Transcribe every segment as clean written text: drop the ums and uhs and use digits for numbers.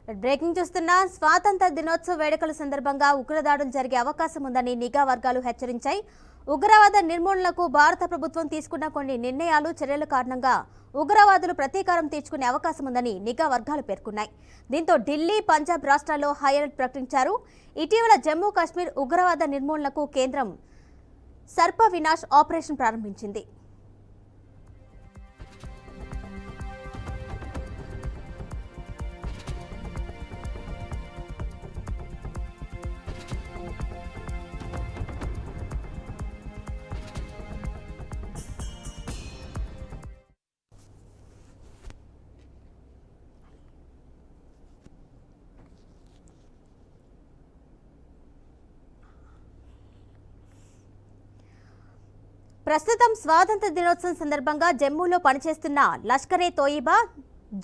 Breaking చూస్తున్న స్వాతంత్ర దినోత్సవ వేడుకల సందర్భంగా ఉగ్రదాడులు జరిగే అవకాశం ఉందని నిఘా వర్గాలు హెచ్చరించాయి. ఉగ్రవాద నిర్మూలనకు భారత ప్రభుత్వం తీసుకున్న కొన్ని నిర్ణయాలు, చర్యల కారణంగా ఉగ్రవాదులు ప్రతీకారం తీర్చుకునే అవకాశం ఉందని నిఘా వర్గాలు పేర్కొన్నాయి. దీంతో ఢిల్లీ, పంజాబ్ రాష్ట్రాల్లో హై అలర్ట్ ప్రకటించారు. ఇటీవల జమ్మూ కాశ్మీర్ ఉగ్రవాద నిర్మూలనకు కేంద్రం సర్ప వినాశ్ ఆపరేషన్ ప్రారంభించింది. ప్రస్తుతం స్వాతంత్ర దినోత్సవం సందర్భంగా జమ్మూలో పనిచేస్తున్న లష్కరే తోయిబా,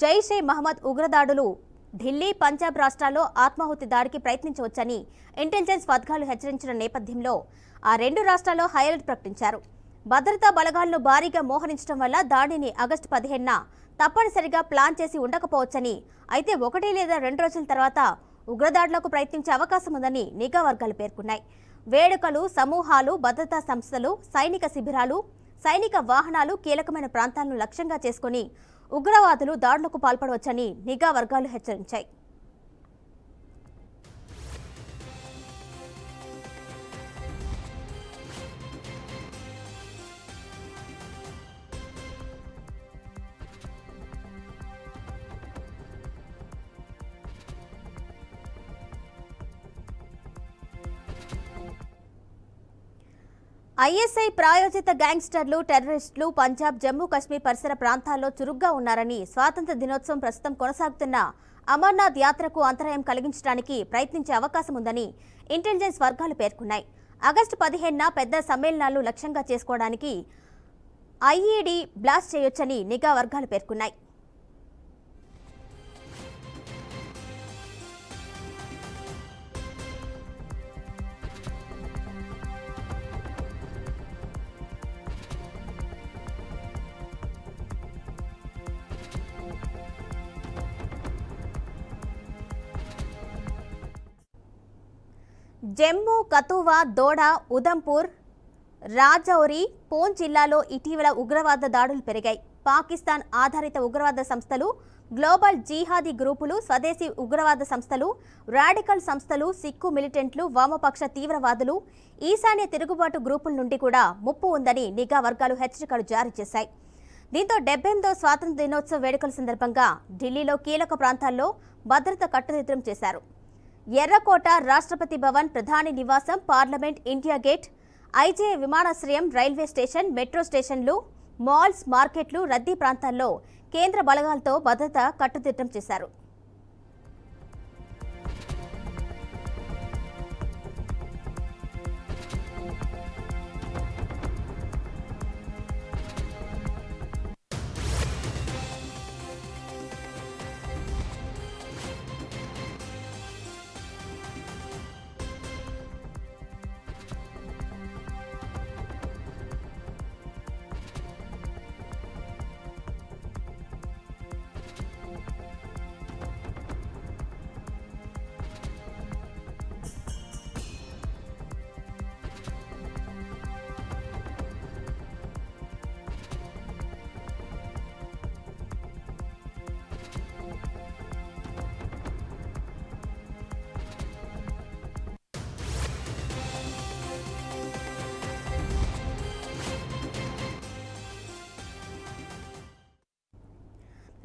జైషే మహమ్మద్ ఉగ్రదాడులు ఢిల్లీ, పంజాబ్ రాష్ట్రాల్లో ఆత్మాహుతి దాడికి ప్రయత్నించవచ్చని ఇంటెలిజెన్స్ వర్గాలు హెచ్చరించిన నేపథ్యంలో ఆ రెండు రాష్ట్రాల్లో హై అలర్ట్ ప్రకటించారు. భద్రతా బలగాలను భారీగా మోహరించడం వల్ల దాడిని ఆగస్టు 15న తప్పనిసరిగా ప్లాన్ చేసి ఉండకపోవచ్చని, అయితే 1 లేదా 2 రోజుల తర్వాత ఉగ్రదాడులకు ప్రయత్నించే అవకాశం ఉందని నిఘా వర్గాలు పేర్కొన్నాయి. వేడుకలు, సమూహాలు, భద్రతా సంస్థలు, సైనిక శిబిరాలు, సైనిక వాహనాలు, కీలకమైన ప్రాంతాలను లక్ష్యంగా చేసుకుని ఉగ్రవాదులు దాడులకు పాల్పడవచ్చని నిఘా వర్గాలు హెచ్చరించాయి. ఐఎస్ఐ ప్రాయోజిత గ్యాంగ్స్టర్లు, టెర్రరిస్టులు పంజాబ్, జమ్మూ కాశ్మీర్ పరిసర ప్రాంతాల్లో చురుగ్గా ఉన్నారని, స్వాతంత్ర దినోత్సవం ప్రస్తుతం కొనసాగుతున్న అమర్నాథ్ యాత్రకు అంతరాయం కలిగించడానికి ప్రయత్నించే అవకాశం ఉందని ఇంటెలిజెన్స్ వర్గాలు పేర్కొన్నాయి. ఆగస్టు 15న పెద్ద సమ్మేళనాలు లక్ష్యంగా చేసుకోవడానికి ఐఈడీ బ్లాస్ట్ చేయొచ్చని నిఘా వర్గాలు పేర్కొన్నాయి. జమ్మూ, కథువా, దోడా, ఉధంపూర్, రాజౌరి, పూంచ్ జిల్లాలో ఇటీవల ఉగ్రవాద దాడులు పెరిగాయి. పాకిస్తాన్ ఆధారిత ఉగ్రవాద సంస్థలు, గ్లోబల్ జిహాదీ గ్రూపులు, స్వదేశీ ఉగ్రవాద సంస్థలు, రాడికల్ సంస్థలు, సిక్కు మిలిటెంట్లు, వామపక్ష తీవ్రవాదులు, ఈశాన్య తిరుగుబాటు గ్రూపుల నుండి కూడా ముప్పు ఉందని నిఘా వర్గాలు హెచ్చరికలు జారీ చేశాయి. దీంతో 78వ స్వాతంత్ర దినోత్సవ వేడుకల సందర్భంగా ఢిల్లీలో కీలక ప్రాంతాల్లో భద్రత కట్టుదిట్టం చేశారు. ఎర్రకోట, రాష్ట్రపతి భవన్, ప్రధాని నివాసం, పార్లమెంట్, ఇండియా గేట్, ఐజే విమానాశ్రయం, రైల్వే స్టేషన్, మెట్రో స్టేషన్లు, మాల్స్, మార్కెట్లు, రద్దీ ప్రాంతాల్లో కేంద్ర బలగాలతో భద్రత కట్టుదిట్టం చేశారు.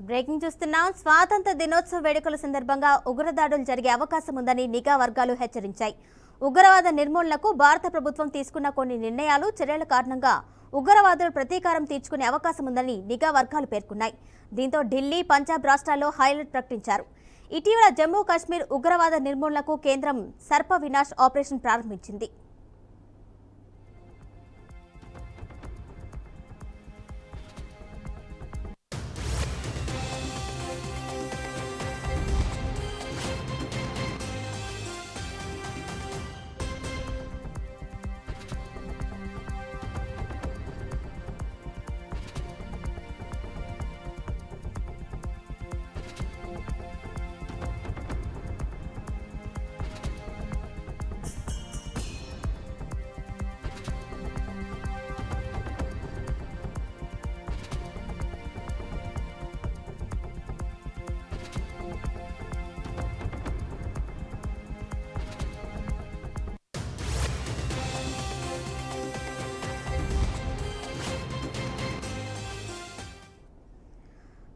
బ్రేకింగ్ చూస్తున్నాం. స్వాతంత్ర దినోత్సవ వేడుకల సందర్భంగా ఉగ్రదాడులు జరిగే అవకాశం ఉందని నిఘా వర్గాలు హెచ్చరించాయి. ఉగ్రవాద నిర్మూలనకు భారత ప్రభుత్వం తీసుకున్న కొన్ని నిర్ణయాలు, చర్యల కారణంగా ఉగ్రవాదులు ప్రతీకారం తీర్చుకునే అవకాశం ఉందని నిఘా వర్గాలు పేర్కొన్నాయి. దీంతో ఢిల్లీ, పంజాబ్ రాష్ట్రాల్లో హై అలర్ట్ ప్రకటించారు. ఇటీవల జమ్మూ కాశ్మీర్ ఉగ్రవాద నిర్మూలనకు కేంద్రం సర్ప వినాశ్ ఆపరేషన్ ప్రారంభించింది.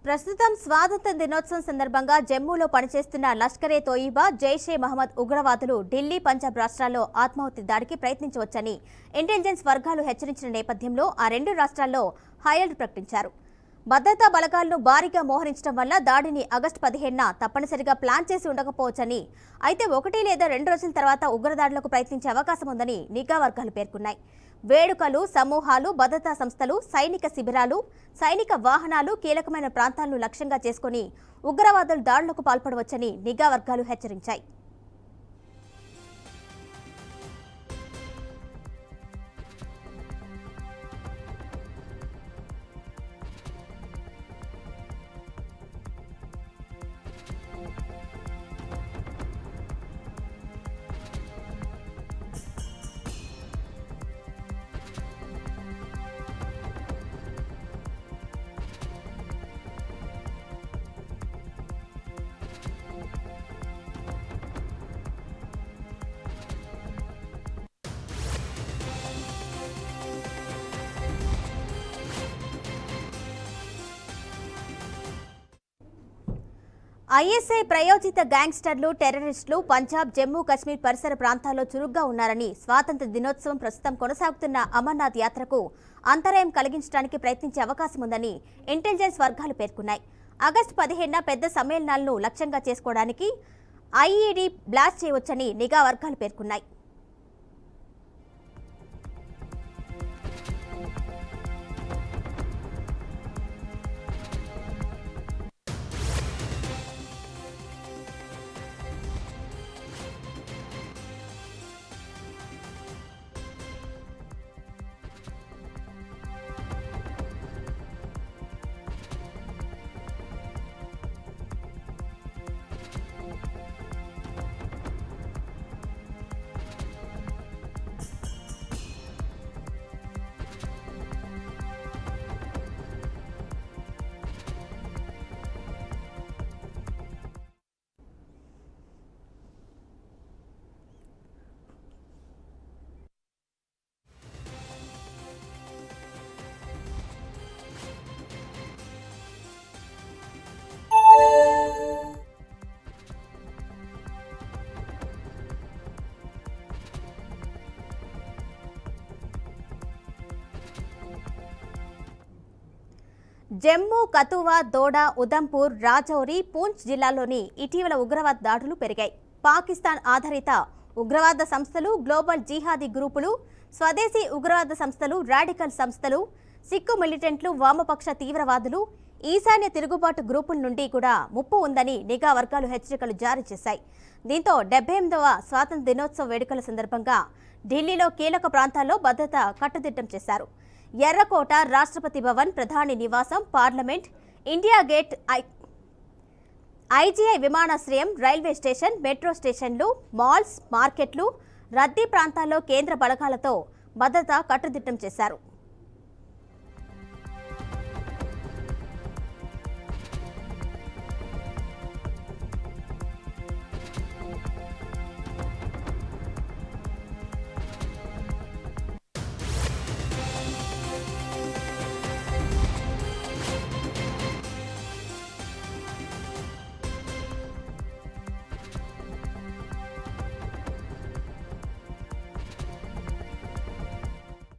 ప్రస్తుతం స్వాతంత్ర దినోత్సవం సందర్భంగా జమ్మూలో పనిచేస్తున్న లష్కరే తోయిబా, జైషే మహమ్మద్ ఉగ్రవాదులు ఢిల్లీ, పంజాబ్ రాష్ట్రాల్లో ఆత్మాహుతి దాడికి ప్రయత్నించవచ్చని ఇంటెలిజెన్స్ వర్గాలు హెచ్చరించిన నేపథ్యంలో ఆ రెండు రాష్ట్రాల్లో హైఅలర్ట్ ప్రకటించారు. భద్రతా బలగాలను భారీగా మోహరించడం వల్ల దాడిని ఆగస్టు 15న తప్పనిసరిగా ప్లాన్ చేసి ఉండకపోవచ్చని, అయితే 1 లేదా 2 రోజుల తర్వాత ఉగ్రదాడులకు ప్రయత్నించే అవకాశం ఉందని నిఘా వర్గాలు పేర్కొన్నాయి. వేడుకలు, సమూహాలు, భద్రతా సంస్థలు, సైనిక శిబిరాలు, సైనిక వాహనాలు, కీలకమైన ప్రాంతాలను లక్ష్యంగా చేసుకుని ఉగ్రవాదులు దాడులకు పాల్పడవచ్చని నిఘా వర్గాలు హెచ్చరించాయి. ఐఎస్ఐ ప్రయోజిత గ్యాంగ్స్టర్లు, టెర్రరిస్టులు పంజాబ్, జమ్మూ కాశ్మీర్ పరిసర ప్రాంతాల్లో చురుగ్గా ఉన్నారని, స్వాతంత్ర దినోత్సవం ప్రస్తుతం కొనసాగుతున్న అమర్నాథ్ యాత్రకు అంతరాయం కలిగించడానికి ప్రయత్నించే అవకాశం ఉందని ఇంటెలిజెన్స్ వర్గాలు పేర్కొన్నాయి. ఆగస్టు 15న పెద్ద సమ్మేళనాలను లక్ష్యంగా చేసుకోవడానికి ఐఈడీ బ్లాస్ట్ చేయవచ్చని నిఘా వర్గాలు పేర్కొన్నాయి. జమ్మూ, కథువా, దోడా, ఉదంపూర్, రాజౌరి, పూంచ్ జిల్లాల్లోని ఇటీవల ఉగ్రవాద దాడులు పెరిగాయి. పాకిస్తాన్ ఆధారిత ఉగ్రవాద సంస్థలు, గ్లోబల్ జిహాదీ గ్రూపులు, స్వదేశీ ఉగ్రవాద సంస్థలు, రాడికల్ సంస్థలు, సిక్కు మిలిటెంట్లు, వామపక్ష తీవ్రవాదులు, ఈశాన్య తిరుగుబాటు గ్రూపుల నుండి కూడా ముప్పు ఉందని నిఘా వర్గాలు హెచ్చరికలు జారీ చేశాయి. దీంతో 78వ స్వాతంత్ర దినోత్సవ వేడుకల సందర్భంగా ఢిల్లీలో కీలక ప్రాంతాల్లో భద్రత కట్టుదిట్టం చేశారు. ఎర్రకోట, రాష్ట్రపతి భవన్, ప్రధాని నివాసం, పార్లమెంట్, ఇండియా గేట్, ఐజీఐ విమానాశ్రయం, రైల్వే స్టేషన్, మెట్రో స్టేషన్లు, మాల్స్, మార్కెట్లు, రద్దీ ప్రాంతాల్లో కేంద్ర బలగాలతో భద్రత కట్టుదిట్టం చేశారు.